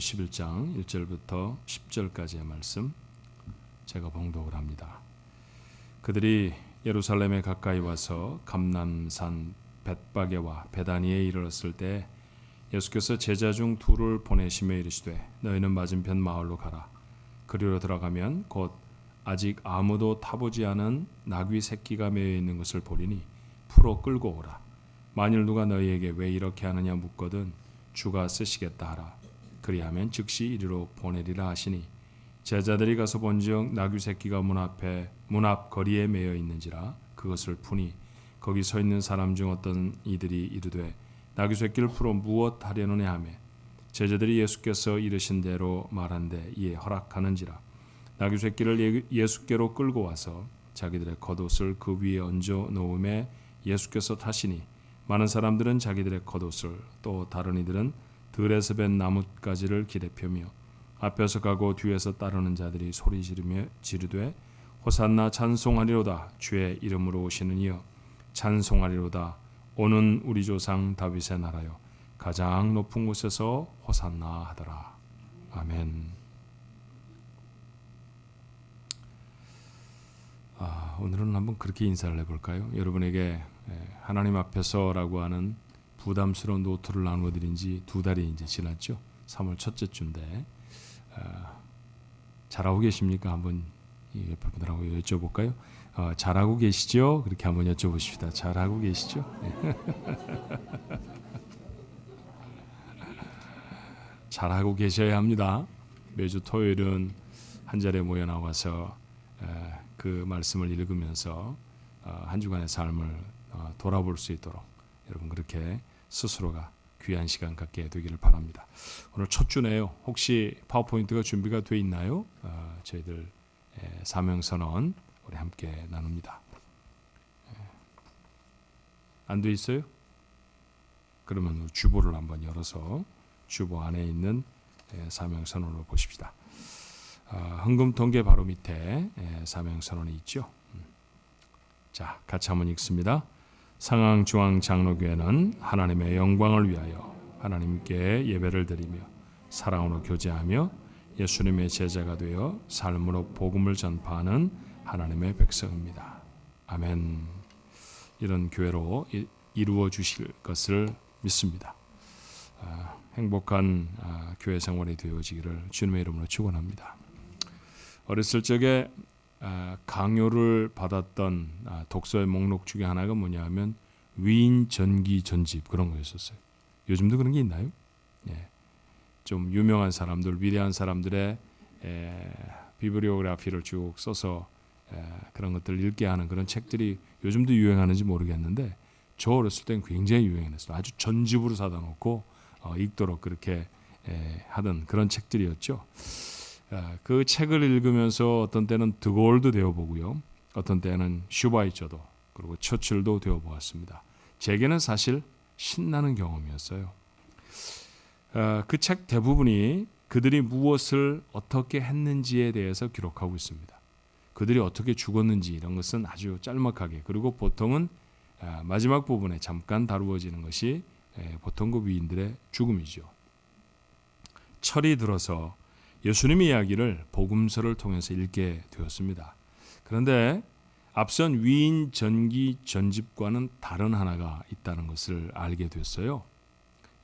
11장 1절부터 10절까지의 말씀 제가 봉독을 합니다. 그들이 예루살렘에 가까이 와서 감람산 벳바게와 베다니에 이르렀을 때 예수께서 제자 중 둘을 보내시며 이르시되 너희는 맞은편 마을로 가라. 그리로 들어가면 곧 아직 아무도 타보지 않은 나귀 새끼가 매여 있는 것을 보리니 풀어 끌고 오라. 만일 누가 너희에게 왜 이렇게 하느냐 묻거든 주가 쓰시겠다 하라. 그리하면 즉시 이리로 보내리라 하시니 제자들이 가서 본즉 나귀 새끼가 문 앞 거리에 매여 있는지라 그것을 푸니 거기 서 있는 사람 중 어떤 이들이 이르되 나귀 새끼를 풀어 무엇 하려느냐 하매 제자들이 예수께서 이르신 대로 말한데 이에 허락하는지라. 나귀 새끼를 예수께로 끌고 와서 자기들의 겉옷을 그 위에 얹어 놓음에 예수께서 타시니 많은 사람들은 자기들의 겉옷을 또 다른 이들은 들에서 벤 나뭇가지를 기대 펴며 앞에서 가고 뒤에서 따르는 자들이 소리 지르며 지르되 호산나 찬송하리로다. 주의 이름으로 오시는 이여 찬송하리로다. 오는 우리 조상 다윗의 나라여 가장 높은 곳에서 호산나 하더라. 아멘. 오늘은 한번 그렇게 인사를 해볼까요? 여러분에게 하나님 앞에서라고 하는 부담스러운 노트를 나누어드린 지 2달이 이제 지났죠. 3월 첫째 주인데 잘하고 계십니까? 한번 옆에 분들하고 여쭤볼까요? 잘하고 계시죠? 그렇게 한번 여쭤보십시다. 잘하고 계시죠? 잘하고 계셔야 합니다. 매주 토요일은 한 자리에 모여 나와서 그 말씀을 읽으면서 한 주간의 삶을 돌아볼 수 있도록 여러분 그렇게 스스로가 귀한 시간 갖게 되기를 바랍니다. 오늘 첫 주네요. 혹시 파워포인트가 준비가 돼 있나요? 저희들 사명선언 우리 함께 나눕니다. 안 돼 있어요? 그러면 주보를 한번 열어서 주보 안에 있는 사명선언을 보십시다. 헌금통계 바로 밑에 사명선언이 있죠. 자, 같이 한번 읽습니다. 상황중앙장로교회는 하나님의 영광을 위하여 하나님께 예배를 드리며 사랑으로 교제하며 예수님의 제자가 되어 삶으로 복음을 전파하는 하나님의 백성입니다. 아멘. 이런 교회로 이루어 주실 것을 믿습니다. 행복한 교회 생활이 되어지기를 주님의 이름으로 축원합니다. 어렸을 적에 강요를 받았던 독서의 목록 중에 하나가 뭐냐면 위인 전기 전집 그런 거였었어요. 요즘도 그런 게 있나요? 예. 좀 유명한 사람들, 위대한 사람들의 비블리오그래피를 쭉 써서 그런 것들을 읽게 하는 그런 책들이 요즘도 유행하는지 모르겠는데 저 어렸을 땐 굉장히 유행했어요. 아주 전집으로 사다 놓고 읽도록 그렇게 하던 그런 책들이었죠. 그 책을 읽으면서 어떤 때는 드골도 되어보고요. 어떤 때는 슈바이처도 그리고 처칠도 되어보았습니다. 제게는 사실 신나는 경험이었어요. 그 책 대부분이 그들이 무엇을 어떻게 했는지에 대해서 기록하고 있습니다. 그들이 어떻게 죽었는지 이런 것은 아주 짤막하게 그리고 보통은 마지막 부분에 잠깐 다루어지는 것이 보통 그 위인들의 죽음이죠. 철이 들어서 예수님의 이야기를 복음서를 통해서 읽게 되었습니다. 그런데 앞선 위인 전기 전집과는 다른 하나가 있다는 것을 알게 됐어요.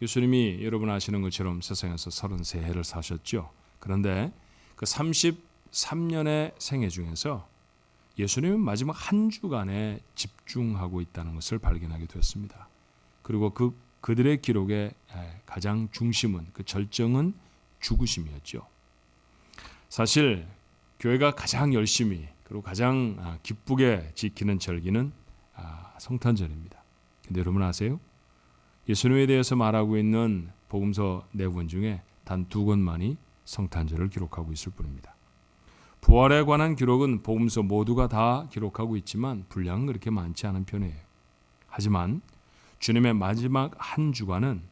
예수님이 여러분 아시는 것처럼 세상에서 33해를 사셨죠. 그런데 그 33년의 생애 중에서 예수님은 마지막 한 주간에 집중하고 있다는 것을 발견하게 되었습니다. 그리고 그들의 기록의 가장 중심은 그 절정은 죽으심이었죠. 사실 교회가 가장 열심히 그리고 가장 기쁘게 지키는 절기는 성탄절입니다. 근데 여러분 아세요? 예수님에 대해서 말하고 있는 복음서 4권 중에 단 2권만이 성탄절을 기록하고 있을 뿐입니다. 부활에 관한 기록은 복음서 모두가 다 기록하고 있지만 분량은 그렇게 많지 않은 편이에요. 하지만 주님의 마지막 한 주간은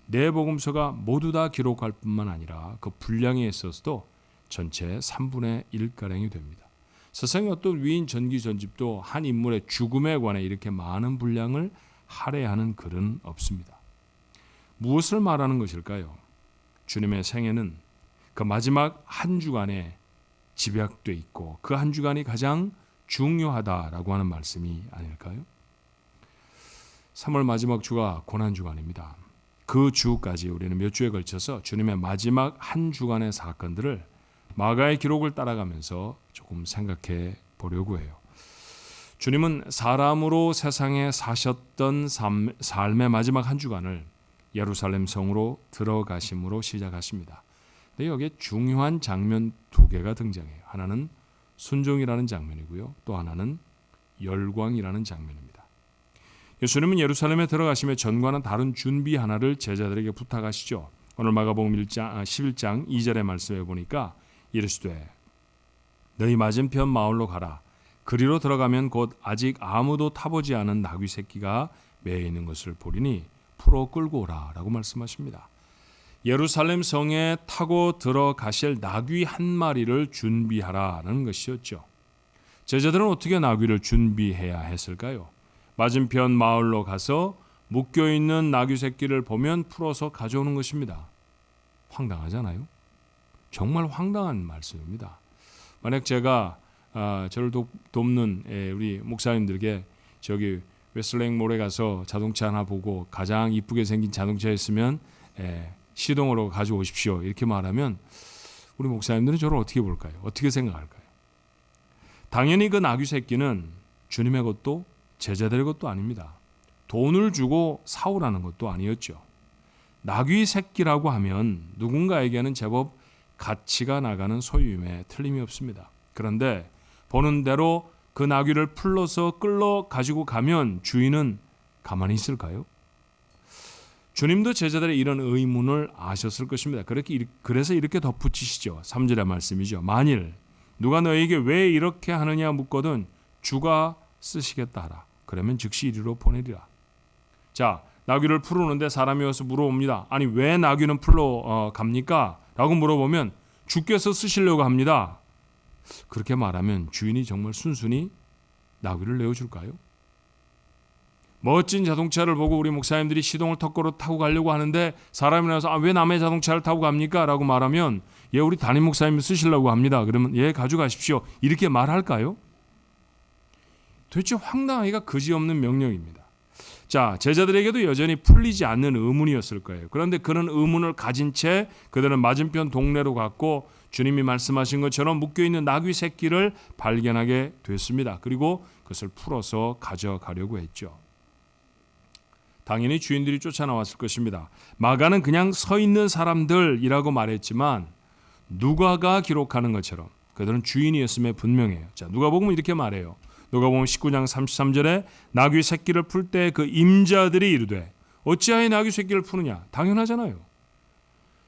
네 복음서가 모두 다 기록할 뿐만 아니라 그 분량에 있어서도 전체 3분의 1가량이 됩니다. 세상의 어떤 위인 전기 전집도 한 인물의 죽음에 관해 이렇게 많은 분량을 할애하는 글은 없습니다. 무엇을 말하는 것일까요? 주님의 생애는 그 마지막 한 주간에 집약돼 있고 그 한 주간이 가장 중요하다라고 하는 말씀이 아닐까요? 3월 마지막 주가 고난주간입니다. 그 주까지 우리는 몇 주에 걸쳐서 주님의 마지막 한 주간의 사건들을 마가의 기록을 따라가면서 조금 생각해 보려고 해요. 주님은 사람으로 세상에 사셨던 삶의 마지막 한 주간을 예루살렘 성으로 들어가심으로 시작하십니다. 근데 여기에 중요한 장면 두 개가 등장해요. 하나는 순종이라는 장면이고요. 또 하나는 열광이라는 장면입니다. 예수님은 예루살렘에 들어가시며 전과는 다른 준비 하나를 제자들에게 부탁하시죠. 오늘 마가복음 11장 2절의 말씀에 보니까 이르시되 너희 맞은편 마을로 가라. 그리로 들어가면 곧 아직 아무도 타보지 않은 나귀 새끼가 매여 있는 것을 보리니 풀어 끌고 오라 라고 말씀하십니다. 예루살렘 성에 타고 들어가실 나귀 한 마리를 준비하라는 것이었죠. 제자들은 어떻게 나귀를 준비해야 했을까요? 맞은편 마을로 가서 묶여있는 나귀 새끼를 보면 풀어서 가져오는 것입니다. 황당하잖아요. 정말 황당한 말씀입니다. 만약 제가 저를 돕는 우리 목사님들에게 저기 웨슬링 몰에 가서 자동차 하나 보고 가장 이쁘게 생긴 자동차 있으면 시동으로 가져오십시오 이렇게 말하면 우리 목사님들은 저를 어떻게 볼까요? 어떻게 생각할까요? 당연히 그 나귀 새끼는 주님의 것도 제자들의 것도 아닙니다. 돈을 주고 사오라는 것도 아니었죠. 나귀 새끼라고 하면 누군가에게는 제법 가치가 나가는 소유임에 틀림이 없습니다. 그런데 보는 대로 그 나귀를 풀러서 끌러 가지고 가면 주인은 가만히 있을까요? 주님도 제자들의 이런 의문을 아셨을 것입니다. 그래서 이렇게 덧붙이시죠. 3절의 말씀이죠. 만일 누가 너에게 왜 이렇게 하느냐 묻거든 주가 쓰시겠다 하라. 그러면 즉시 이리로 보내리라. 자, 나귀를 풀어오는데 사람이 와서 물어봅니다. 아니 왜 나귀는 풀러 갑니까? 라고 물어보면 주께서 쓰시려고 합니다. 그렇게 말하면 주인이 정말 순순히 나귀를 내어줄까요? 멋진 자동차를 보고 우리 목사님들이 시동을 턱걸어 타고 가려고 하는데 사람이 나와서 왜 남의 자동차를 타고 갑니까? 라고 말하면 우리 담임 목사님이 쓰시려고 합니다. 그러면 가져가십시오. 이렇게 말할까요? 도대체 황당하기가 그지없는 명령입니다. 자, 제자들에게도 여전히 풀리지 않는 의문이었을 거예요. 그런데 그런 의문을 가진 채 그들은 맞은편 동네로 갔고 주님이 말씀하신 것처럼 묶여있는 나귀 새끼를 발견하게 됐습니다. 그리고 그것을 풀어서 가져가려고 했죠. 당연히 주인들이 쫓아나왔을 것입니다. 마가는 그냥 서 있는 사람들이라고 말했지만 누가가 기록하는 것처럼 그들은 주인이었음에 분명해요. 자, 누가복음은 이렇게 말해요. 누가복음 19장 33절에 나귀 새끼를 풀 때 그 임자들이 이르되 어찌하여 나귀 새끼를 푸느냐? 당연하잖아요.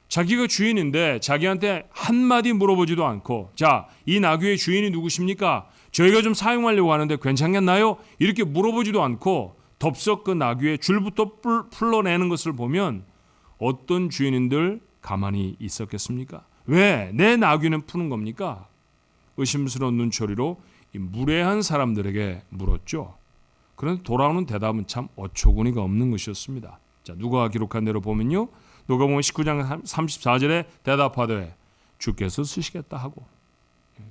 자기가 주인인데 자기한테 한마디 물어보지도 않고 자, 이 나귀의 주인이 누구십니까? 저희가 좀 사용하려고 하는데 괜찮겠나요? 이렇게 물어보지도 않고 덥석 그 나귀의 줄부터 풀러내는 것을 보면 어떤 주인인들 가만히 있었겠습니까? 왜? 내 나귀는 푸는 겁니까? 의심스러운 눈초리로 이 무례한 사람들에게 물었죠. 그런데 돌아오는 대답은 참 어처구니가 없는 것이었습니다. 자, 누가 기록한 대로 보면요. 누가복음 19장 34절에 대답하되 주께서 쓰시겠다 하고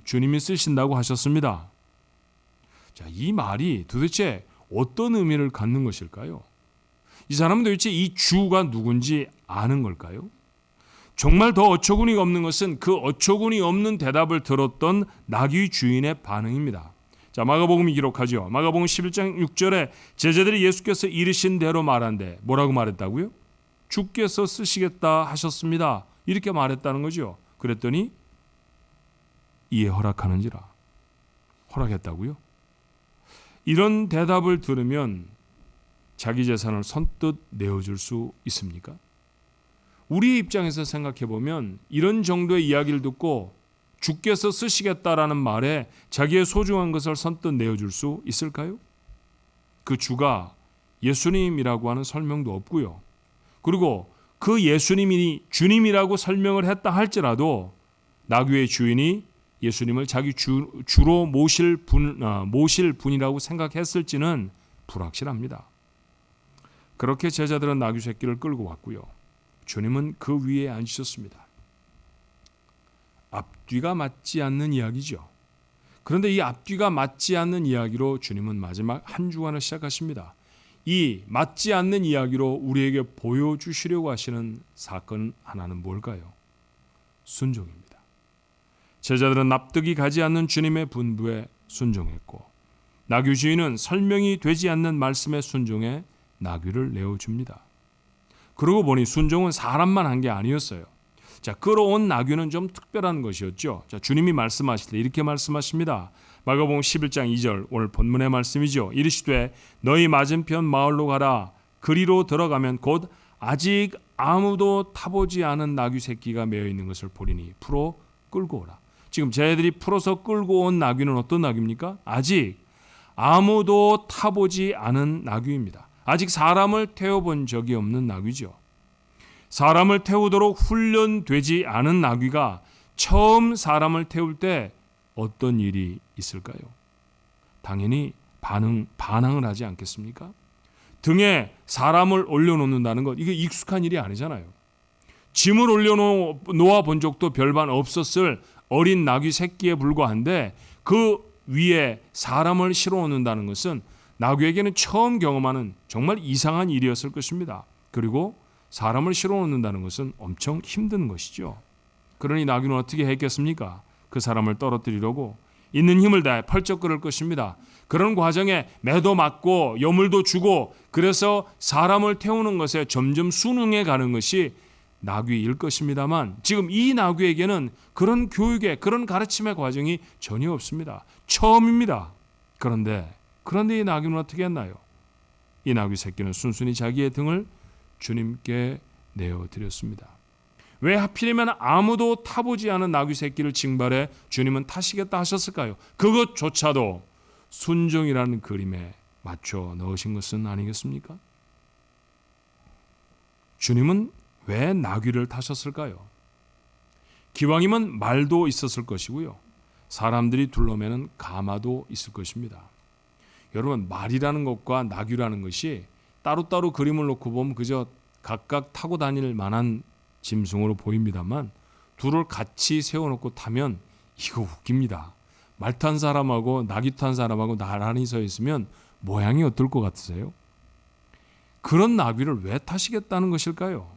주님이 쓰신다고 하셨습니다. 자, 이 말이 도대체 어떤 의미를 갖는 것일까요? 이 사람은 도대체 이 주가 누군지 아는 걸까요? 정말 더 어처구니가 없는 것은 그 어처구니 없는 대답을 들었던 나귀 주인의 반응입니다. 자, 마가복음이 기록하죠. 마가복음 11장 6절에 제자들이 예수께서 이르신 대로 말한데 뭐라고 말했다고요? 주께서 쓰시겠다 하셨습니다. 이렇게 말했다는 거죠. 그랬더니 이에 허락하는지라. 허락했다고요? 이런 대답을 들으면 자기 재산을 선뜻 내어줄 수 있습니까? 우리 입장에서 생각해 보면 이런 정도의 이야기를 듣고 주께서 쓰시겠다라는 말에 자기의 소중한 것을 선뜻 내어줄 수 있을까요? 그 주가 예수님이라고 하는 설명도 없고요. 그리고 그 예수님이 주님이라고 설명을 했다 할지라도 나귀의 주인이 예수님을 자기 주로 모실 분이라고 생각했을지는 불확실합니다. 그렇게 제자들은 나귀 새끼를 끌고 왔고요. 주님은 그 위에 앉으셨습니다. 앞뒤가 맞지 않는 이야기죠. 그런데 이 앞뒤가 맞지 않는 이야기로 주님은 마지막 한 주간을 시작하십니다. 이 맞지 않는 이야기로 우리에게 보여주시려고 하시는 사건 하나는 뭘까요? 순종입니다. 제자들은 납득이 가지 않는 주님의 분부에 순종했고, 나귀 주인은 설명이 되지 않는 말씀에 순종해 나귀를 내어줍니다. 그러고 보니 순종은 사람만 한 게 아니었어요. 자, 끌어온 나귀는 좀 특별한 것이었죠. 자, 주님이 말씀하실 때 이렇게 말씀하십니다. 마가복음 11장 2절, 오늘 본문의 말씀이죠. 이르시되 너희 맞은편 마을로 가라. 그리로 들어가면 곧 아직 아무도 타보지 않은 나귀 새끼가 매어 있는 것을 보리니 풀어 끌고 오라. 지금 쟤들이 풀어서 끌고 온 나귀는 어떤 나귀입니까? 아직 아무도 타보지 않은 나귀입니다. 아직 사람을 태워본 적이 없는 나귀죠. 사람을 태우도록 훈련되지 않은 나귀가 처음 사람을 태울 때 어떤 일이 있을까요? 당연히 반항을 하지 않겠습니까? 등에 사람을 올려놓는다는 것, 이게 익숙한 일이 아니잖아요. 짐을 올려놓아 본 적도 별반 없었을 어린 나귀 새끼에 불과한데 그 위에 사람을 실어놓는다는 것은 나귀에게는 처음 경험하는 정말 이상한 일이었을 것입니다. 그리고 사람을 실어놓는다는 것은 엄청 힘든 것이죠. 그러니 나귀는 어떻게 했겠습니까? 그 사람을 떨어뜨리려고 있는 힘을 다해 펄쩍 끌을 것입니다. 그런 과정에 매도 맞고 여물도 주고 그래서 사람을 태우는 것에 점점 순응해 가는 것이 나귀일 것입니다만, 지금 이 나귀에게는 그런 교육의, 그런 가르침의 과정이 전혀 없습니다. 처음입니다. 그런데 이 나귀는 어떻게 했나요? 이 나귀 새끼는 순순히 자기의 등을 주님께 내어드렸습니다. 왜 하필이면 아무도 타보지 않은 나귀 새끼를 징발해 주님은 타시겠다 하셨을까요? 그것조차도 순종이라는 그림에 맞춰 넣으신 것은 아니겠습니까? 주님은 왜 나귀를 타셨을까요? 기왕이면 말도 있었을 것이고요. 사람들이 둘러매는 가마도 있을 것입니다. 여러분, 말이라는 것과 나귀라는 것이 따로따로 그림을 놓고 보면 그저 각각 타고 다닐 만한 짐승으로 보입니다만, 둘을 같이 세워놓고 타면 이거 웃깁니다. 말 탄 사람하고 나귀 탄 사람하고 나란히 서 있으면 모양이 어떨 것 같으세요? 그런 나귀를 왜 타시겠다는 것일까요?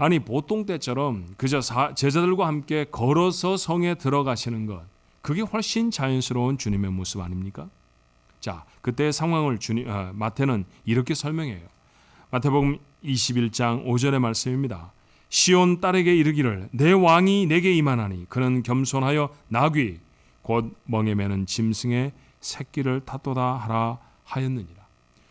아니, 보통 때처럼 그저 제자들과 함께 걸어서 성에 들어가시는 것, 그게 훨씬 자연스러운 주님의 모습 아닙니까? 자, 그때의 상황을 마태는 이렇게 설명해요. 마태복음 21장 5절의 말씀입니다. 시온 딸에게 이르기를 내 왕이 내게 임하나니 그는 겸손하여 나귀 곧 멍에 매는 짐승의 새끼를 탔도다 하라 하였느니라.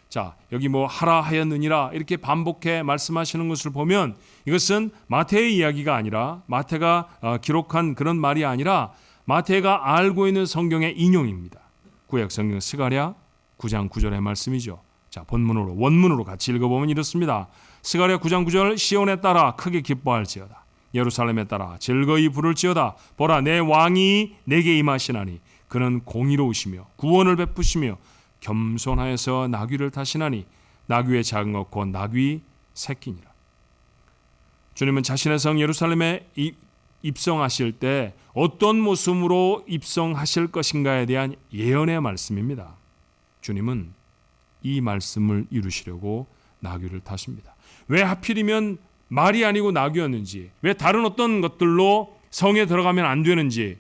자, 여기 하라 하였느니라 이렇게 반복해 말씀하시는 것을 보면 이것은 마태의 이야기가 아니라, 마태가 기록한 그런 말이 아니라 마태가 알고 있는 성경의 인용입니다. 구약 성경 스가랴 9장 9절의 말씀이죠. 자, 원문으로 같이 읽어보면 이렇습니다. 스가랴 9장 9절, 시온에 따라 크게 기뻐할지어다. 예루살렘에 따라 즐거이 부를지어다. 보라, 내 왕이 내게 임하시나니 그는 공의로우시며 구원을 베푸시며 겸손하여서 나귀를 타시나니 나귀의 작은 것 곧 나귀 새끼니라. 주님은 자신의 성 예루살렘에 입성하실 때 어떤 모습으로 입성하실 것인가에 대한 예언의 말씀입니다. 주님은 이 말씀을 이루시려고 나귀를 타십니다. 왜 하필이면 말이 아니고 나귀였는지, 왜 다른 어떤 것들로 성에 들어가면 안 되는지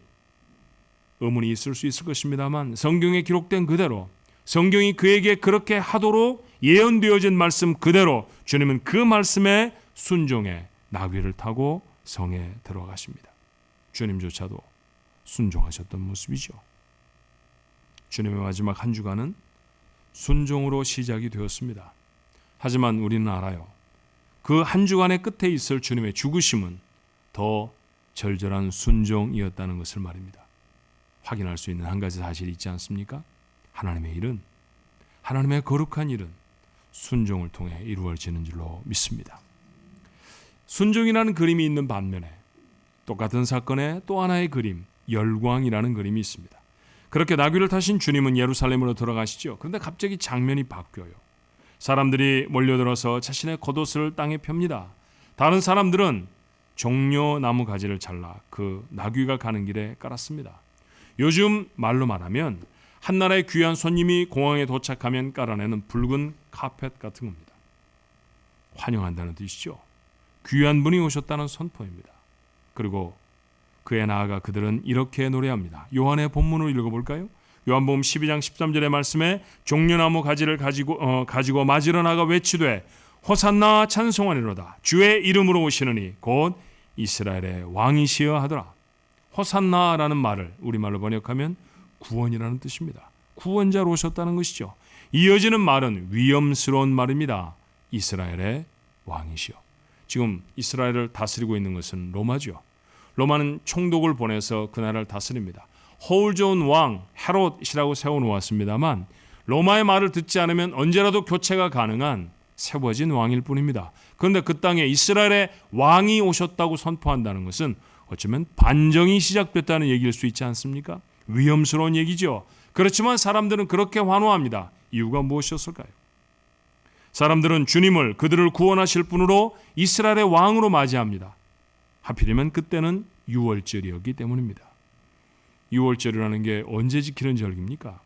의문이 있을 수 있을 것입니다만, 성경에 기록된 그대로, 성경이 그에게 그렇게 하도록 예언되어진 말씀 그대로 주님은 그 말씀에 순종해 나귀를 타고 성에 들어가십니다. 주님조차도 순종하셨던 모습이죠. 주님의 마지막 한 주간은 순종으로 시작이 되었습니다. 하지만 우리는 알아요. 그 한 주간의 끝에 있을 주님의 죽으심은 더 절절한 순종이었다는 것을 말입니다. 확인할 수 있는 한 가지 사실이 있지 않습니까? 하나님의 일은, 하나님의 거룩한 일은 순종을 통해 이루어지는 줄로 믿습니다. 순종이라는 그림이 있는 반면에 똑같은 사건의 또 하나의 그림, 열광이라는 그림이 있습니다. 그렇게 나귀를 타신 주님은 예루살렘으로 들어가시죠. 그런데 갑자기 장면이 바뀌어요. 사람들이 몰려들어서 자신의 겉옷을 땅에 펴니다. 다른 사람들은 종려 나무 가지를 잘라 그 나귀가 가는 길에 깔았습니다. 요즘 말로 말하면 한 나라의 귀한 손님이 공항에 도착하면 깔아내는 붉은 카펫 같은 겁니다. 환영한다는 뜻이죠. 귀한 분이 오셨다는 선포입니다. 그리고 그에 나아가 그들은 이렇게 노래합니다. 요한의 본문을 읽어볼까요? 요한복음 12장 13절의 말씀에 종려나무 가지를 가지고 맞으러 나가 외치되 호산나 찬송하리로다. 주의 이름으로 오시느니 곧 이스라엘의 왕이시여 하더라. 호산나라는 말을 우리말로 번역하면 구원이라는 뜻입니다. 구원자로 오셨다는 것이죠. 이어지는 말은 위험스러운 말입니다. 이스라엘의 왕이시여. 지금 이스라엘을 다스리고 있는 것은 로마죠. 로마는 총독을 보내서 그 나라를 다스립니다. 허울 좋은 왕 헤롯이라고 세워놓았습니다만 로마의 말을 듣지 않으면 언제라도 교체가 가능한 세워진 왕일 뿐입니다. 그런데 그 땅에 이스라엘의 왕이 오셨다고 선포한다는 것은 어쩌면 반정이 시작됐다는 얘기일 수 있지 않습니까? 위험스러운 얘기죠. 그렇지만 사람들은 그렇게 환호합니다. 이유가 무엇이었을까요? 사람들은 주님을 그들을 구원하실 분으로 이스라엘의 왕으로 맞이합니다. 하필이면 그때는 유월절이었기 때문입니다. 유월절이라는 게 언제 지키는 절기입니까?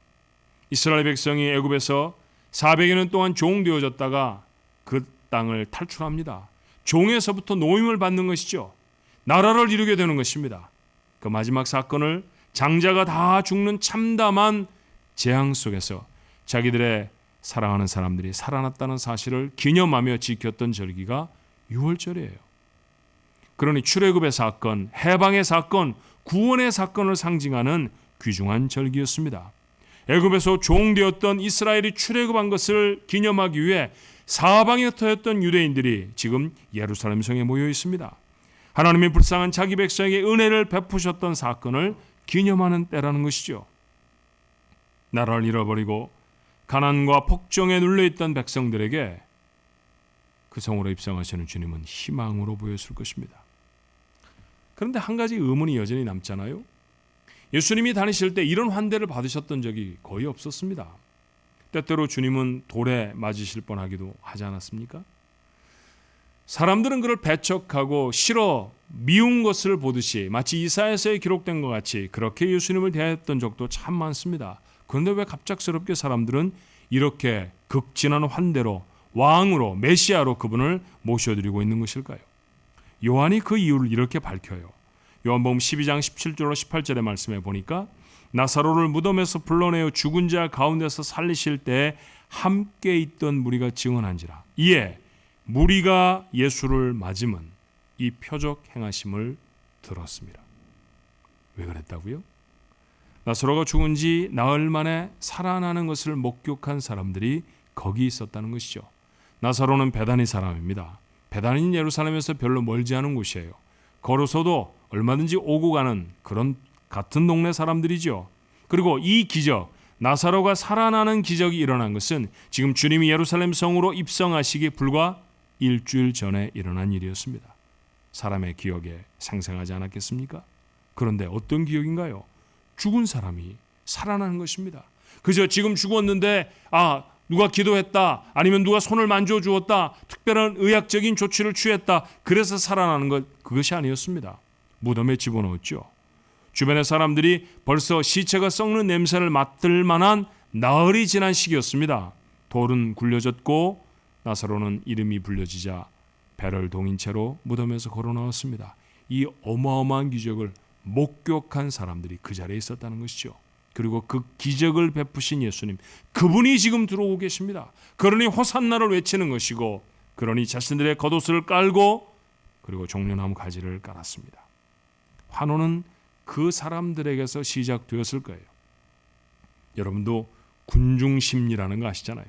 이스라엘 백성이 애굽에서 400여 년 동안 종되어졌다가 그 땅을 탈출합니다. 종에서부터 노임을 받는 것이죠. 나라를 이루게 되는 것입니다. 그 마지막 사건을 장자가 다 죽는 참담한 재앙 속에서 자기들의 사랑하는 사람들이 살아났다는 사실을 기념하며 지켰던 절기가 유월절이에요. 그러니 출애굽의 사건, 해방의 사건, 구원의 사건을 상징하는 귀중한 절기였습니다. 애굽에서 종되었던 이스라엘이 출애굽한 것을 기념하기 위해 사방에 흩어졌던 유대인들이 지금 예루살렘 성에 모여 있습니다. 하나님이 불쌍한 자기 백성에게 은혜를 베푸셨던 사건을 기념하는 때라는 것이죠. 나라를 잃어버리고 가난과 폭정에 눌려있던 백성들에게 그 성으로 입성하시는 주님은 희망으로 보였을 것입니다. 그런데 한 가지 의문이 여전히 남잖아요. 예수님이 다니실 때 이런 환대를 받으셨던 적이 거의 없었습니다. 때때로 주님은 돌에 맞으실 뻔하기도 하지 않았습니까? 사람들은 그를 배척하고 싫어 미운 것을 보듯이 마치 이사야서에 기록된 것 같이 그렇게 예수님을 대했던 적도 참 많습니다. 그런데 왜 갑작스럽게 사람들은 이렇게 극진한 환대로 왕으로 메시아로 그분을 모셔드리고 있는 것일까요? 요한이 그 이유를 이렇게 밝혀요. 요한복음 12장 17절로 18절의 말씀에 보니까 나사로를 무덤에서 불러내어 죽은 자 가운데서 살리실 때 함께 있던 무리가 증언한지라. 이에 무리가 예수를 맞음은 이 표적 행하심을 들었습니다. 왜 그랬다고요? 나사로가 죽은 지 나흘 만에 살아나는 것을 목격한 사람들이 거기 있었다는 것이죠. 나사로는 베다니 사람입니다. 베다니는 예루살렘에서 별로 멀지 않은 곳이에요. 걸어서도 얼마든지 오고 가는 그런 같은 동네 사람들이죠. 그리고 이 기적, 나사로가 살아나는 기적이 일어난 것은 지금 주님이 예루살렘 성으로 입성하시기 불과 일주일 전에 일어난 일이었습니다. 사람의 기억에 생생하지 않았겠습니까? 그런데 어떤 기억인가요? 죽은 사람이 살아나는 것입니다. 그저 지금 죽었는데 누가 기도했다, 아니면 누가 손을 만져주었다, 특별한 의학적인 조치를 취했다, 그래서 살아나는 것, 그것이 아니었습니다. 무덤에 집어넣었죠. 주변의 사람들이 벌써 시체가 썩는 냄새를 맡을 만한 나흘이 지난 시기였습니다. 돌은 굴려졌고 나사로는 이름이 불려지자 배를 동인 채로 무덤에서 걸어 나왔습니다. 이 어마어마한 기적을 목격한 사람들이 그 자리에 있었다는 것이죠. 그리고 그 기적을 베푸신 예수님, 그분이 지금 들어오고 계십니다. 그러니 호산나를 외치는 것이고, 그러니 자신들의 겉옷을 깔고 그리고 종려나무 가지를 깔았습니다. 환호는 그 사람들에게서 시작되었을 거예요. 여러분도 군중심리라는 거 아시잖아요.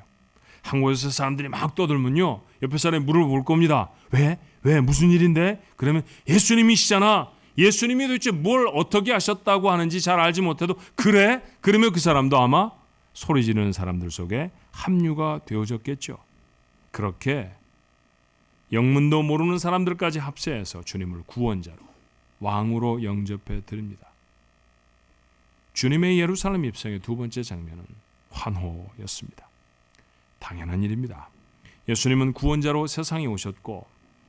한 곳에서 사람들이 막 떠들면요, 옆에 사람이 물어볼 겁니다. 왜? 무슨 일인데? 그러면 예수님이시잖아. 예수님이 도대체 뭘 어떻게 하셨다고 하는지 잘 알지 못해도 그래? 그러면 그 사람도 아마 소리 지르는 사람들 속에 합류가 되어졌겠죠. 그렇게 영문도 모르는 사람들까지 합세해서 주님을 구원자로, 왕으로 영접해 드립니다. 주님의 예루살렘 입성의 두 번째 장면은 환호였습니다. 당연한 일입니다. 예수님은 구원자로 세상에 오셨고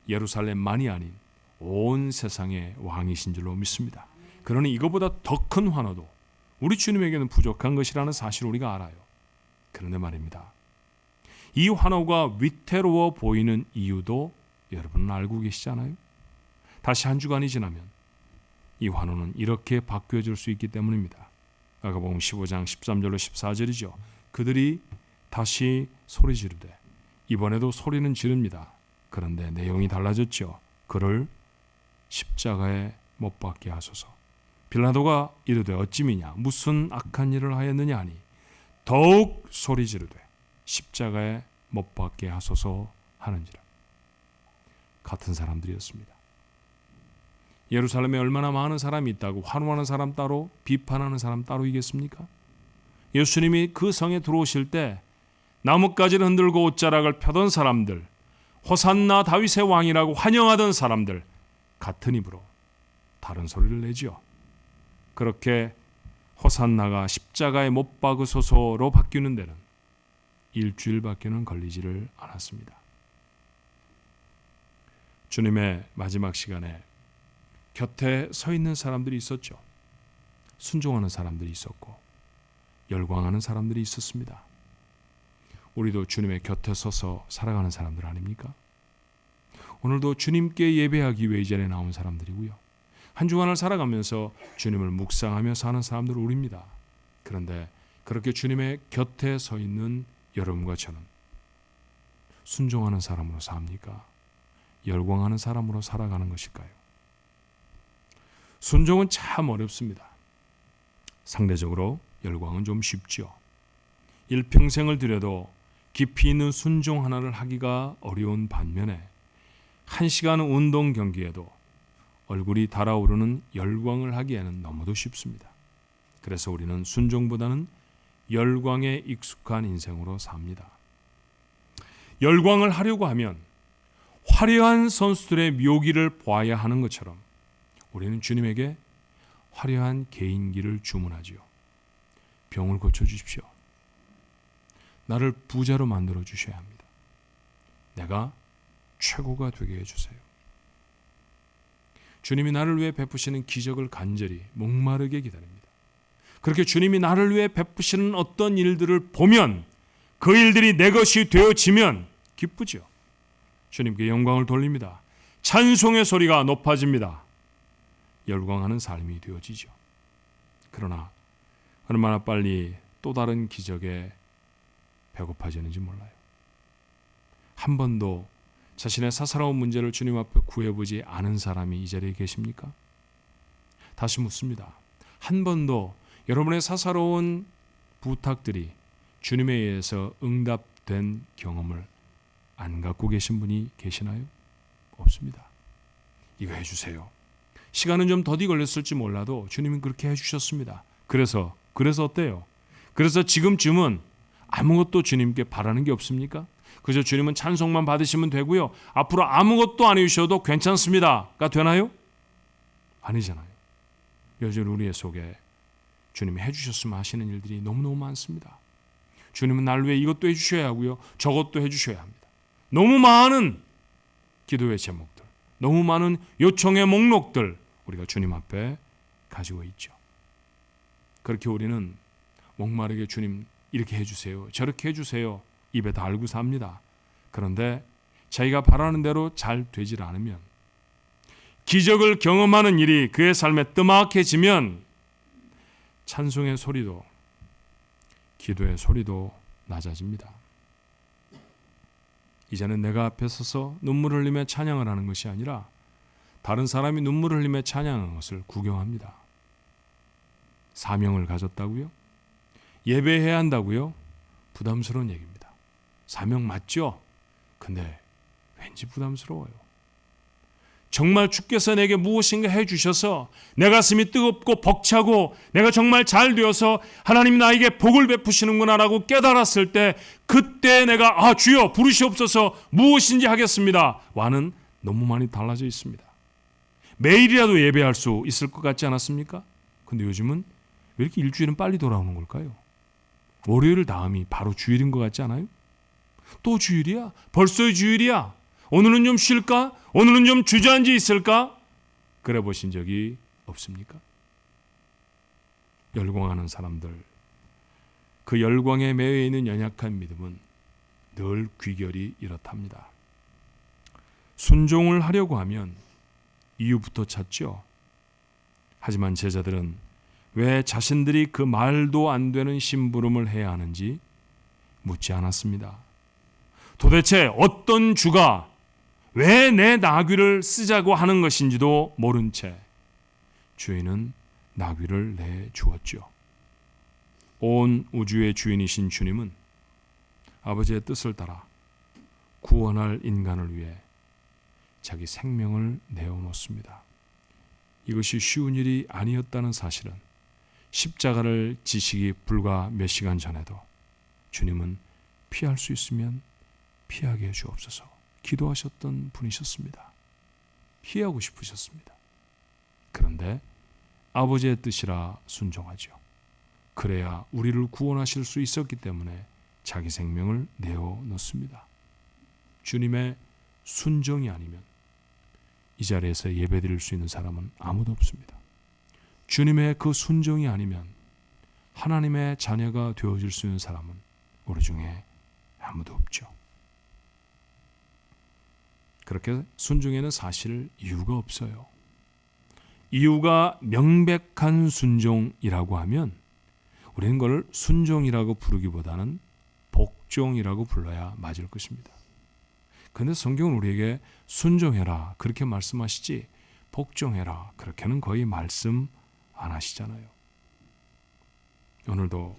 예루살렘만이 아닌 온 세상의 왕이신 줄로 믿습니다. 그러니 이거보다 더 큰 환호도 우리 주님에게는 부족한 것이라는 사실을 우리가 알아요. 그런데 말입니다. 이 환호가 위태로워 보이는 이유도 여러분은 알고 계시잖아요. 다시 한 주간이 지나면 이 환호는 이렇게 바뀌어질 수 있기 때문입니다. 마가복음 15장 13절로 14절이죠. 그들이 다시 소리 지르되, 이번에도 소리는 지릅니다. 그런데 내용이 달라졌죠. 그를 십자가에 못 박게 하소서. 빌라도가 이르되 어찌미냐, 무슨 악한 일을 하였느냐 하니 더욱 소리 지르되 십자가에 못 박게 하소서 하는지라. 같은 사람들이었습니다. 예루살렘에 얼마나 많은 사람이 있다고 환호하는 사람 따로 비판하는 사람 따로이겠습니까? 예수님이 그 성에 들어오실 때 나뭇가지를 흔들고 옷자락을 펴던 사람들, 호산나 다윗의 왕이라고 환영하던 사람들, 같은 입으로 다른 소리를 내지요. 그렇게 호산나가 십자가에 못 박으소서로 바뀌는 데는 일주일밖에는 걸리지를 않았습니다. 주님의 마지막 시간에 곁에 서 있는 사람들이 있었죠. 순종하는 사람들이 있었고 열광하는 사람들이 있었습니다. 우리도 주님의 곁에 서서 살아가는 사람들 아닙니까? 오늘도 주님께 예배하기 위해 이 자리에 나온 사람들이고요. 한 주간을 살아가면서 주님을 묵상하며 사는 사람들 우리입니다. 그런데 그렇게 주님의 곁에 서 있는 여러분과 저는 순종하는 사람으로 삽니까? 열광하는 사람으로 살아가는 것일까요? 순종은 참 어렵습니다. 상대적으로 열광은 좀 쉽죠. 일평생을 들여도 깊이 있는 순종 하나를 하기가 어려운 반면에 1시간 운동 경기에도 얼굴이 달아오르는 열광을 하기에는 너무도 쉽습니다. 그래서 우리는 순종보다는 열광에 익숙한 인생으로 삽니다. 열광을 하려고 하면 화려한 선수들의 묘기를 보아야 하는 것처럼 우리는 주님에게 화려한 개인기를 주문하지요. 병을 고쳐주십시오. 나를 부자로 만들어 주셔야 합니다. 내가 최고가 되게 해주세요. 주님이 나를 위해 베푸시는 기적을 간절히 목마르게 기다립니다. 그렇게 주님이 나를 위해 베푸시는 어떤 일들을 보면 그 일들이 내 것이 되어지면 기쁘죠. 주님께 영광을 돌립니다. 찬송의 소리가 높아집니다. 열광하는 삶이 되어지죠. 그러나 얼마나 빨리 또 다른 기적에 배고파지는지 몰라요. 한 번도 자신의 사사로운 문제를 주님 앞에 구해보지 않은 사람이 이 자리에 계십니까? 다시 묻습니다. 한 번도 여러분의 사사로운 부탁들이 주님에 의해서 응답된 경험을 안 갖고 계신 분이 계시나요? 없습니다. 이거 해주세요. 시간은 좀 더디 걸렸을지 몰라도 주님은 그렇게 해주셨습니다. 그래서 어때요? 그래서 지금쯤은 아무것도 주님께 바라는 게 없습니까? 그저 주님은 찬송만 받으시면 되고요. 앞으로 아무것도 안 해주셔도 괜찮습니다가 되나요? 아니잖아요. 요즘 우리의 속에 주님이 해주셨으면 하시는 일들이 너무너무 많습니다. 주님은 날 위해 이것도 해주셔야 하고요. 저것도 해주셔야 합니다. 너무 많은 기도의 제목들, 너무 많은 요청의 목록들 우리가 주님 앞에 가지고 있죠. 그렇게 우리는 목마르게 주님 이렇게 해주세요. 저렇게 해주세요. 입에 달고 삽니다. 그런데 자기가 바라는 대로 잘 되질 않으면, 기적을 경험하는 일이 그의 삶에 뜸악해지면 찬송의 소리도 기도의 소리도 낮아집니다. 이제는 내가 앞에 서서 눈물 흘리며 찬양을 하는 것이 아니라 다른 사람이 눈물 흘리며 찬양하는 것을 구경합니다. 사명을 가졌다고요? 예배해야 한다고요? 부담스러운 얘기입니다. 사명 맞죠? 근데 왠지 부담스러워요. 정말 주께서 내게 무엇인가 해주셔서 내 가슴이 뜨겁고 벅차고 내가 정말 잘 되어서 하나님 나에게 복을 베푸시는구나 라고 깨달았을 때, 그때 내가 주여 부르시옵소서 무엇인지 하겠습니다 와는 너무 많이 달라져 있습니다. 매일이라도 예배할 수 있을 것 같지 않았습니까? 근데 요즘은 왜 이렇게 일주일은 빨리 돌아오는 걸까요? 월요일 다음이 바로 주일인 것 같지 않아요? 또 주일이야? 벌써 주일이야? 오늘은 좀 쉴까? 오늘은 좀 주저앉아 있을까? 그래 보신 적이 없습니까? 열광하는 사람들, 그 열광에 매여 있는 연약한 믿음은 늘 귀결이 이렇답니다. 순종을 하려고 하면 이유부터 찾죠. 하지만 제자들은 왜 자신들이 그 말도 안 되는 심부름을 해야 하는지 묻지 않았습니다. 도대체 어떤 주가 왜 내 나귀를 쓰자고 하는 것인지도 모른 채 주인은 나귀를 내주었죠. 온 우주의 주인이신 주님은 아버지의 뜻을 따라 구원할 인간을 위해 자기 생명을 내어놓습니다. 이것이 쉬운 일이 아니었다는 사실은 십자가를 지시기 불과 몇 시간 전에도 주님은 피할 수 있으면 피하게 해주옵소서 기도하셨던 분이셨습니다. 피하고 싶으셨습니다. 그런데 아버지의 뜻이라 순종하죠. 그래야 우리를 구원하실 수 있었기 때문에 자기 생명을 내어놓습니다. 주님의 순종이 아니면 이 자리에서 예배드릴 수 있는 사람은 아무도 없습니다. 주님의 그 순종이 아니면 하나님의 자녀가 되어질 수 있는 사람은 우리 중에 아무도 없죠. 그렇게 순종에는 사실 이유가 없어요. 이유가 명백한 순종이라고 하면 우리는 그걸 순종이라고 부르기보다는 복종이라고 불러야 맞을 것입니다. 그런데 성경은 우리에게 순종해라 그렇게 말씀하시지 복종해라 그렇게는 거의 말씀 안 하시잖아요. 오늘도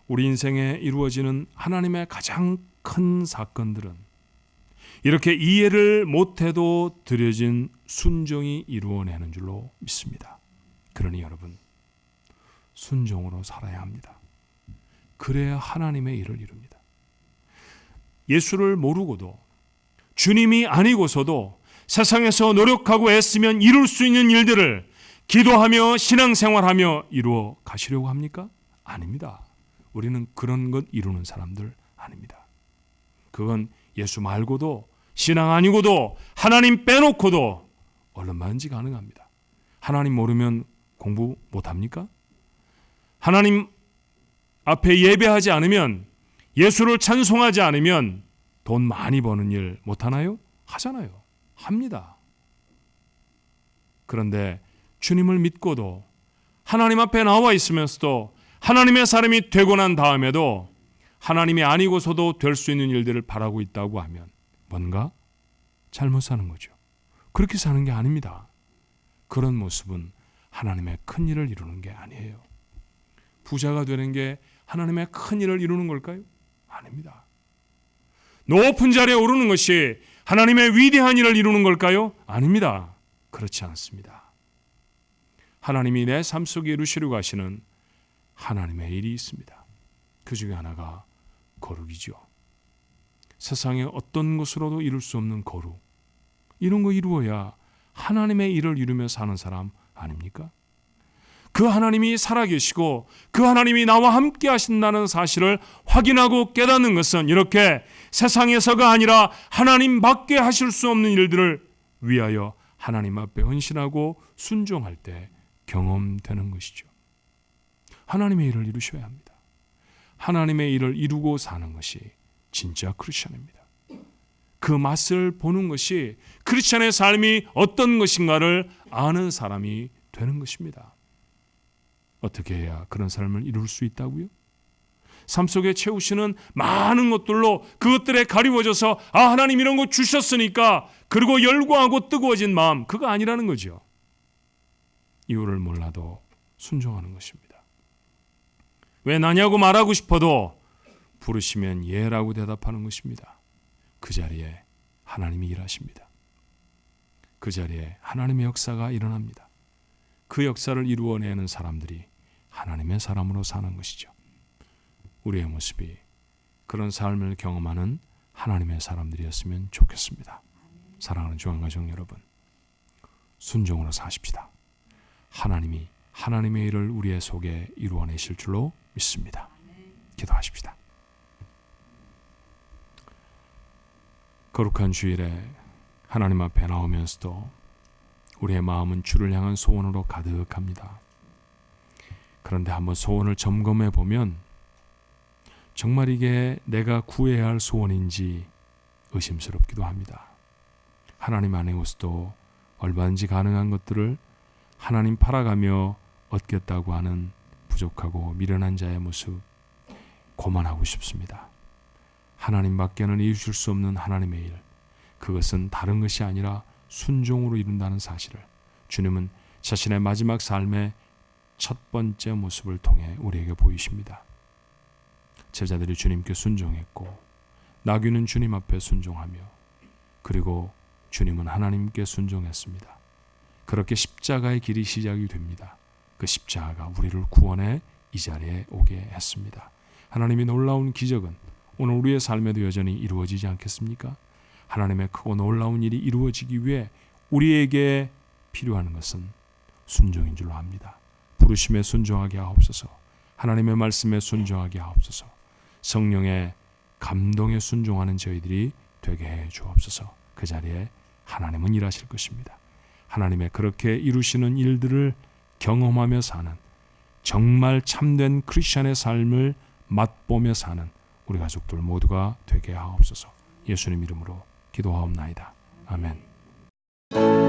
우리 인생에 이루어지는 하나님의 가장 큰 사건들은 이렇게 이해를 못해도 드려진 순종이 이루어내는 줄로 믿습니다. 그러니 여러분, 순종으로 살아야 합니다. 그래야 하나님의 일을 이룹니다. 예수를 모르고도 주님이 아니고서도 세상에서 노력하고 애쓰면 이룰 수 있는 일들을 기도하며 신앙생활하며 이루어 가시려고 합니까? 아닙니다. 우리는 그런 것 이루는 사람들 아닙니다. 그건 예수 말고도 신앙 아니고도 하나님 빼놓고도 얼마든지 가능합니다. 하나님 모르면 공부 못합니까? 하나님 앞에 예배하지 않으면 예수를 찬송하지 않으면 돈 많이 버는 일 못하나요? 하잖아요. 합니다. 그런데 주님을 믿고도 하나님 앞에 나와 있으면서도 하나님의 사람이 되고 난 다음에도 하나님이 아니고서도 될 수 있는 일들을 바라고 있다고 하면 뭔가 잘못 사는 거죠. 그렇게 사는 게 아닙니다. 그런 모습은 하나님의 큰 일을 이루는 게 아니에요. 부자가 되는 게 하나님의 큰 일을 이루는 걸까요? 아닙니다. 높은 자리에 오르는 것이 하나님의 위대한 일을 이루는 걸까요? 아닙니다. 그렇지 않습니다. 하나님이 내 삶 속에 이루시려고 하시는 하나님의 일이 있습니다. 그 중에 하나가 거룩이죠. 세상에 어떤 것으로도 이룰 수 없는 거룩. 이런 거 이루어야 하나님의 일을 이루며 사는 사람 아닙니까? 그 하나님이 살아계시고 그 하나님이 나와 함께 하신다는 사실을 확인하고 깨닫는 것은 이렇게 세상에서가 아니라 하나님 밖에 하실 수 없는 일들을 위하여 하나님 앞에 헌신하고 순종할 때 경험되는 것이죠. 하나님의 일을 이루셔야 합니다. 하나님의 일을 이루고 사는 것이 진짜 크리스천입니다. 그 맛을 보는 것이 크리스천의 삶이 어떤 것인가를 아는 사람이 되는 것입니다. 어떻게 해야 그런 삶을 이룰 수 있다고요? 삶 속에 채우시는 많은 것들로 그것들에 가리워져서 하나님 이런 거 주셨으니까 그리고 열광하고 뜨거워진 마음 그거 아니라는 거죠. 이유를 몰라도 순종하는 것입니다. 왜 나냐고 말하고 싶어도 부르시면 예라고 대답하는 것입니다. 그 자리에 하나님이 일하십니다. 그 자리에 하나님의 역사가 일어납니다. 그 역사를 이루어내는 사람들이 하나님의 사람으로 사는 것이죠. 우리의 모습이 그런 삶을 경험하는 하나님의 사람들이었으면 좋겠습니다. 사랑하는 주안가족 여러분, 순종으로 사십시다. 하나님이 하나님의 일을 우리의 속에 이루어내실 줄로 믿습니다. 기도하십시다. 거룩한 주일에 하나님 앞에 나오면서도 우리의 마음은 주를 향한 소원으로 가득합니다. 그런데 한번 소원을 점검해 보면 정말 이게 내가 구해야 할 소원인지 의심스럽기도 합니다. 하나님 안에서도 얼마든지 가능한 것들을 하나님 팔아가며 얻겠다고 하는 부족하고 미련한 자의 모습 고만하고 싶습니다. 하나님밖에는 이루실 수 없는 하나님의 일, 그것은 다른 것이 아니라 순종으로 이룬다는 사실을 주님은 자신의 마지막 삶의 첫 번째 모습을 통해 우리에게 보이십니다. 제자들이 주님께 순종했고 나귀는 주님 앞에 순종하며 그리고 주님은 하나님께 순종했습니다. 그렇게 십자가의 길이 시작이 됩니다. 그 십자가가 우리를 구원해 이 자리에 오게 했습니다. 하나님의 놀라운 기적은 오늘 우리의 삶에도 여전히 이루어지지 않겠습니까? 하나님의 크고 놀라운 일이 이루어지기 위해 우리에게 필요한 것은 순종인 줄로 압니다. 부르심에 순종하게 하옵소서. 하나님의 말씀에 순종하게 하옵소서. 성령의 감동에 순종하는 저희들이 되게 해 주옵소서. 그 자리에 하나님은 일하실 것입니다. 하나님의 그렇게 이루시는 일들을 경험하며 사는 정말 참된 크리스천의 삶을 맛보며 사는 우리 가족들 모두가 되게 하옵소서. 예수님 이름으로 기도하옵나이다. 아멘.